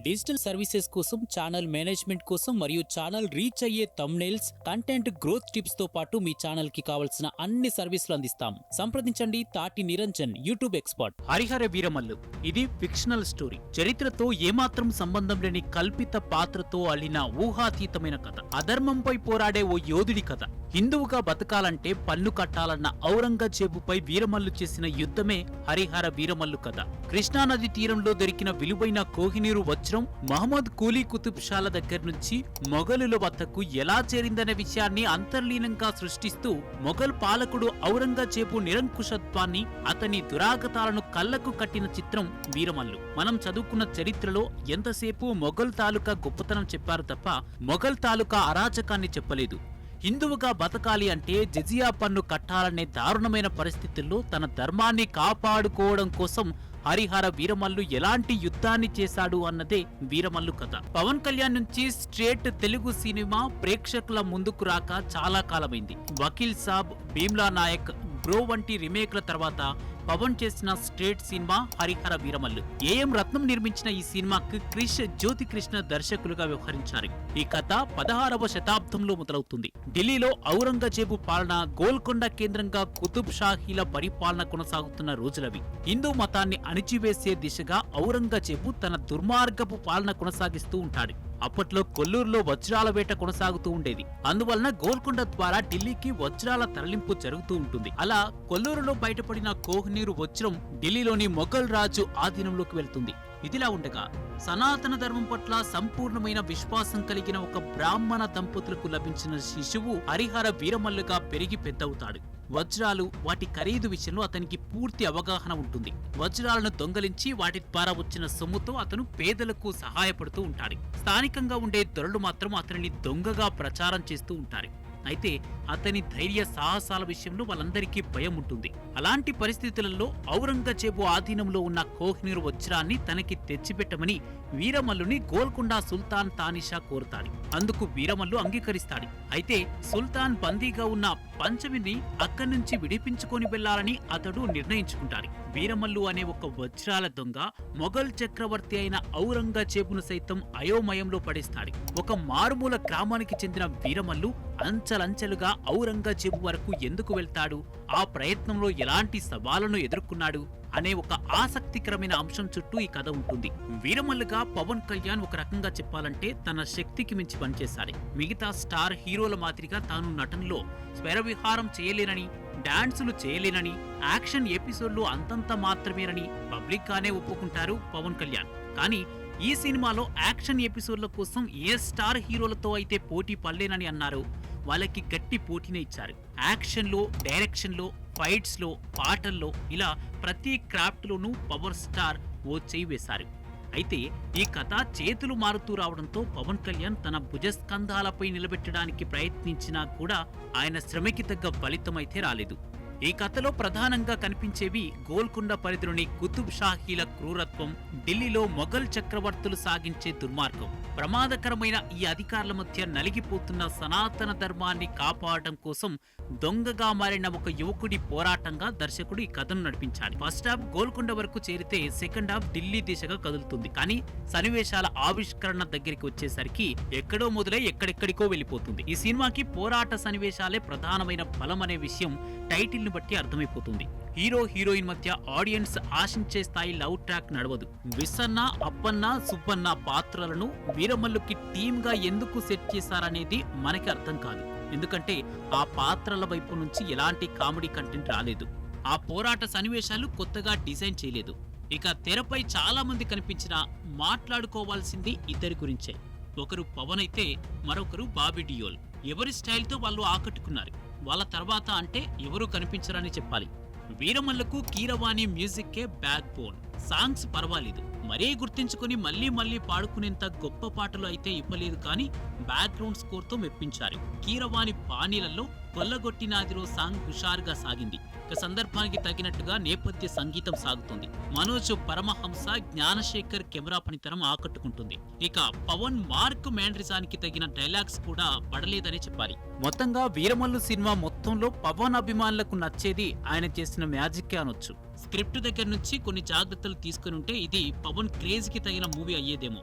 Digital services కోసం, channel management కోసం మరియు ఛానల్ రీచ్ అయ్యే థంబ్నెయిల్స్, కంటెంట్ గ్రోత్ టిప్స్ తో పాటు మీ ఛానల్ కి కావాల్సిన అన్ని సర్వీసులు అందిస్తాం. సంప్రదించండి తాటి నిరంజన్, యూట్యూబ్ ఎక్స్పర్ట్. హరిహర వీరమల్లు ఇది ఫిక్షనల్ స్టోరీ. చరిత్రతో ఏమాత్రం సంబంధం లేని కల్పిత పాత్రతో అల్లిన ఊహాతీతమైన కథ. అధర్మంపై పోరాడే ఓ యోధుడి కథ. హిందువుగా బతకాలంటే పన్ను కట్టాలన్న ఔరంగజేబుపై వీరమల్లు చేసిన యుద్ధమే హరిహర వీరమల్లు కథ. కృష్ణానది తీరంలో దొరికిన విలువైన కోహినూరు వజ్రం మహమ్మద్ కూలీ కుతుబ్ షాల దగ్గర నుంచి మొఘలుల వద్దకు ఎలా చేరిందనే విషయాన్ని అంతర్లీనంగా సృష్టిస్తూ మొఘల్ పాలకుడు ఔరంగజేబు నిరంకుశత్వాన్ని, అతని దురాగతాలను కళ్లకు కట్టిన చిత్రం వీరమల్లు. మనం చదువుకున్న చరిత్రలో ఎంతసేపు మొఘల్ తాలూకా గొప్పతనం చెప్పారు తప్ప మొఘల్ తాలూకా అరాచకాన్ని చెప్పలేదు. హిందువుగా బతకాలి అంటే జజియా పన్ను కట్టాలనే దారుణమైన పరిస్థితుల్లో తన ధర్మాన్ని కాపాడుకోవడం కోసం హరిహర వీరమల్లు ఎలాంటి యుద్ధాన్ని చేశాడు అన్నదే వీరమల్లు కథ. పవన్ కళ్యాణ్ నుంచి స్ట్రేట్ తెలుగు సినిమా ప్రేక్షకుల ముందుకు రాక చాలా కాలమైంది. వకీల్ సాబ్, భీమ్లా నాయక్, బ్రో వంటి రీమేక్ల తర్వాత పవన్ చేసిన straight cinema Harihara Veeramallu. A M Ratnam నిర్మించిన ఈ సినిమాకు క్రిష్, జ్యోతికృష్ణ దర్శకులుగా వ్యవహరించారు. ఈ కథ 16వ శతాబ్దంలో మొదలవుతుంది. ఢిల్లీలో ఔరంగజేబు పాలన, గోల్కొండ కేంద్రంగా కుతుబ్ షాహీల పరిపాలన కొనసాగుతున్న రోజులవి. హిందూ మతాన్ని అణిచివేసే దిశగా ఔరంగజేబు తన దుర్మార్గపు పాలన కొనసాగిస్తూ ఉంటాడు. అప్పట్లో కొల్లూరులో వజ్రాల వేట కొనసాగుతూ ఉండేది. అందువలన గోల్కొండ ద్వారా ఢిల్లీకి వజ్రాల తరలింపు జరుగుతూ ఉంటుంది. అలా కొల్లూరులో బయటపడిన కోహినూరు వజ్రం ఢిల్లీలోని మొఘల్ రాజు ఆధీనంలోకి వెళ్తుంది. ఇదిలా ఉండగా సనాతన ధర్మం పట్ల సంపూర్ణమైన విశ్వాసం కలిగిన ఒక బ్రాహ్మణ దంపతులకు లభించిన శిశువు హరిహర వీరమల్లుగా పెరిగి పెద్దవుతాడు. వజ్రాలు, వాటి ఖరీదు విషయంలో అతనికి పూర్తి అవగాహన ఉంటుంది. వజ్రాలను దొంగలించి వాటి ద్వారా వచ్చిన సొమ్ముతో అతను పేదలకు సహాయపడుతూ ఉంటాడు. స్థానికంగా ఉండే దొరలు మాత్రం అతనిని దొంగగా ప్రచారం చేస్తూ ఉంటారు. అయితే అతని ధైర్య సాహసాల విషయంలో వాళ్ళందరికీ భయం ఉంటుంది. అలాంటి పరిస్థితులలో ఔరంగజేబు ఆధీనంలో ఉన్న కోహినూరు వజ్రాన్ని తనకి తెచ్చిపెట్టమని వీరమల్లుని గోల్కొండ సుల్తాన్ తానిషా కోరుతాడు. అందుకు వీరమల్లు అంగీకరిస్తాడు. అయితే సుల్తాన్ బందీగా ఉన్న పంచమిని అక్కడి నుంచి విడిపించుకొని వెళ్లాలని అతడు నిర్ణయించుకుంటాడు. వీరమల్లు అనే ఒక వజ్రాల దొంగ మొఘల్ చక్రవర్తి అయిన ఔరంగజేబును సైతం అయోమయంలో పడేస్తాడు. ఒక మారుమూల గ్రామానికి చెందిన వీరమల్లు అంచెలంచెలుగా ఔరంగజేబు వరకు ఎందుకు వెళ్తాడు, ఆ ప్రయత్నంలో ఎలాంటి సవాళ్లను ఎదుర్కొన్నాడు అనే ఒక ఆసక్తికరమైన అంశం చుట్టూ ఈ కథ ఉంటుంది. వీరమల్లుగా పవన్ కళ్యాణ్ ఒక రకంగా చెప్పాలంటే తన శక్తికి మించి పనిచేశాడు. మిగతా స్టార్ హీరోల మాదిరిగా తాను నటనలో స్వరవిహారం చేయలేనని, డాన్సులు చేయలేనని, యాక్షన్ ఎపిసోడ్లు అంతంత మాత్రమేనని పబ్లిక్ గానే ఒప్పుకుంటారు పవన్ కళ్యాణ్. కానీ ఈ సినిమాలో యాక్షన్ ఎపిసోడ్ల కోసం ఏ స్టార్ హీరోలతో అయితే పోటీ పడలేనని అన్నారు, వాళ్ళకి గట్టి పోటీనే ఇచ్చారు. యాక్షన్లో, డైరెక్షన్లో, ఫైట్స్లో, పాటల్లో ఇలా ప్రతి క్రాఫ్ట్లోనూ పవర్ స్టార్ ఓ చేయి వేశారు. అయితే ఈ కథ చేతులు మారుతూ రావడంతో పవన్ కళ్యాణ్ తన భుజస్కంధాలపై నిలబెట్టడానికి ప్రయత్నించినా కూడా ఆయన శ్రమకి తగ్గ ఫలితమైతే రాలేదు. ఈ కథలో ప్రధానంగా కనిపించేవి గోల్కొండ పరిధిలోని కుతుబ్ షాహీల క్రూరత్వం, ఢిల్లీలో మొఘల్ చక్రవర్తులు సాగించే దుర్మార్గం, ప్రమాదకరమైన ఈ అధికారుల మధ్య నలిగిపోతున్న సనాతన ధర్మాన్ని కాపాడటం కోసం దొంగగా మారిన ఒక యువకుడి పోరాటంగా దర్శకుడు ఈ కథను నడిపించాడు. ఫస్ట్ హాఫ్ గోల్కొండ వరకు చేరితే సెకండ్ హాఫ్ ఢిల్లీ దిశగా కదులుతుంది. కానీ సన్నివేశాల ఆవిష్కరణ దగ్గరికి వచ్చేసరికి ఎక్కడో మొదలై ఎక్కడెక్కడికో వెళ్ళిపోతుంది. ఈ సినిమాకి పోరాట సన్నివేశాలే ప్రధానమైన బలం అనే విషయం టైటిల్ ని బట్టి అర్థమైపోతుంది. హీరో హీరోయిన్ మధ్య ఆడియన్స్ ఆశించే స్థాయి లవ్ ట్రాక్ నడవదు. విసన్న, అప్పన్న, సుబ్బన్న పాత్రలను వీరమల్లుకి టీమ్ గా ఎందుకు సెట్ చేశారనేది మనకి అర్థం కాదు. ఎందుకంటే ఆ పాత్రల వైపు నుంచి ఎలాంటి కామెడీ కంటెంట్ రాలేదు. ఆ పోరాట సన్నివేశాలు కొత్తగా డిజైన్ చేయలేదు. ఇక తెరపై చాలా మంది కనిపించినా మాట్లాడుకోవాల్సింది ఇద్దరి గురించే. ఒకరు పవన్ అయితే మరొకరు బాబీ డియోల్. ఎవరి స్టైల్తో వాళ్ళు ఆకట్టుకున్నారు. వాళ్ళ తర్వాత అంటే ఎవరూ కనిపించరని చెప్పాలి. వీరమల్లుకు కీరవాణి మ్యూజిక్కే బ్యాక్ బోన్. సాంగ్స్ పర్వాలేదు, మరీ గుర్తించుకుని మళ్లీ మళ్లీ పాడుకునేంత గొప్ప పాటలు అయితే ఇవ్వలేదు, కానీ బ్యాక్గ్రౌండ్ స్కోర్ తో మెప్పించారు. కీరవాణి బాణీలలో కొల్లగొట్టినాదిలో సాంగ్ హుషారుగా సాగింది. ఇక సందర్భానికి తగినట్టుగా నేపథ్య సంగీతం సాగుతుంది. మనోజ్ పరమహంస, జ్ఞానశేఖర్ కెమెరా పనితనం ఆకట్టుకుంటుంది. ఇక పవన్ మార్క్ మ్యాండ్రిజానికి తగిన డైలాగ్స్ కూడా పడలేదని చెప్పాలి. మొత్తంగా వీరమల్లు సినిమా మొత్తంలో పవన్ అభిమానులకు నచ్చేది ఆయన చేసిన మ్యాజిక్ అనొచ్చు. స్క్రిప్ట్ దగ్గర నుంచి కొన్ని జాగ్రత్తలు తీసుకుని ఉంటే ఇది పవన్ క్రేజ్ కి తగిన మూవీ అయ్యేదేమో.